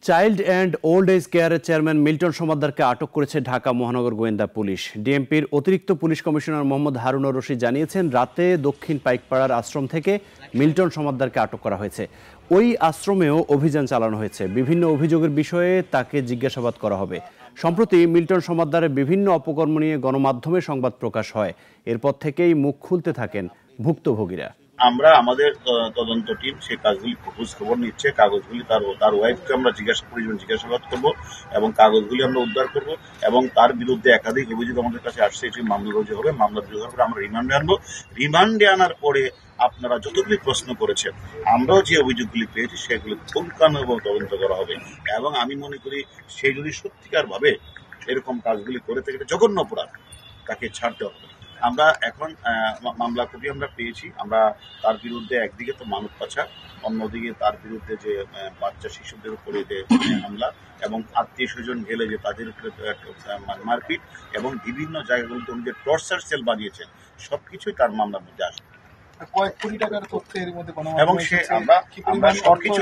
Child and old age কেয়ারের chairman Milton সমাদ্দারকে আটক করেছে ঢাকা মহানগর গোয়েন্দা পুলিশ। ডিএমপির অতিরিক্ত পুলিশ কমিশনার মোহাম্মদ হারুনুর রশিদ জানিয়েছেন, রাতে দক্ষিণ পাইকপাড়ার আশ্রম থেকে মিল্টন সমাদ্দারকে আটক করা হয়েছে। ওই আশ্রমেও অভিযান চালানো হয়েছে। বিভিন্ন অভিযোগের বিষয়ে তাকে জিজ্ঞাসাবাদ করা হবে। সম্প্রতি মিল্টন সমাদ্দারের বিভিন্ন অপকর্ম নিয়ে গণমাধ্যমে সংবাদ প্রকাশ হয়। এরপর থেকেই মুখ খুলতে থাকেন ভুক্তভোগীরা। আমরা আমাদের তদন্ত টিম সেই কাজগুলি খোঁজ খবর নিচ্ছে। কাগজগুলি তার ওয়াইফকে আমরা জিজ্ঞাসাবাদ করব এবং কাগজগুলি আমরা উদ্ধার করব এবং তার বিরুদ্ধে একাধিক অভিযোগ আমাদের কাছে আসছে। এটি মামলা রুজু হবে। মামলা রুজু হওয়ার পরে আমরা রিমান্ডে আনবো। রিমান্ডে আনার পরে আপনারা যতগুলি প্রশ্ন করেছেন, আমরাও যে অভিযোগগুলি পেয়েছি সেগুলি পুঙ্খানু এবং তদন্ত করা হবে এবং আমি মনে করি সে যদি সত্যিকার ভাবে এরকম কাজগুলি করে থাকে জঘন্য অপরাধ, তাকে ছাড়তে হবে। আমরা এখন মামলা কপি আমরা পেয়েছি। আমরা তার বিরুদ্ধে একদিকে তো মানব পাচার, অন্যদিকে তার বিরুদ্ধে যে বাচ্চা শিশুদের উপরে যে হামলা এবং আত্মীয় স্বজন গেলে যে তাদের উপরে মারপিট এবং বিভিন্ন জায়গাগুলোতে উনি যে টর্চার সেল বানিয়েছেন, সবকিছুই তার মামলার মধ্যে আসবে। কয়েক কোটি টাকার তথ্য এর মধ্যে এবং সে আমরা সবকিছু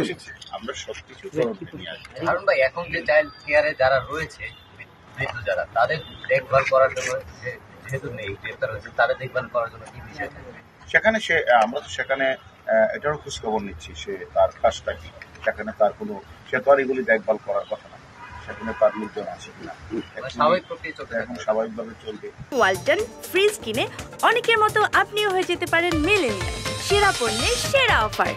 নিয়ে আসবো। হারুন ভাই, এখন যে চাইল্ড কেয়ারে যারা রয়েছে, বৃদ্ধ যারা, তাদের দেখভাল করার জন্য যেহেতু নেই, গ্রেপ্তার হয়েছে, তাদের দেখভাল করার জন্য কি বিষয় থাকবে? সেখানে আমরা তো সেখানে এটারও খোঁজ খবর নিচ্ছি, সে তার কাজটা কি, সেখানে তার কোনো, সে তো আর এগুলি দেখভাল করার কথা না, সেখানে তার লোকজন আছে কিনা, এখন স্বাভাবিকভাবে চলবে। ওয়ালটন ফ্রিজ কিনে অনেকের মতো আপনিও হয়ে যেতে পারেন মিলেনিয়াল। সেরা পণ্যের সেরা অফার।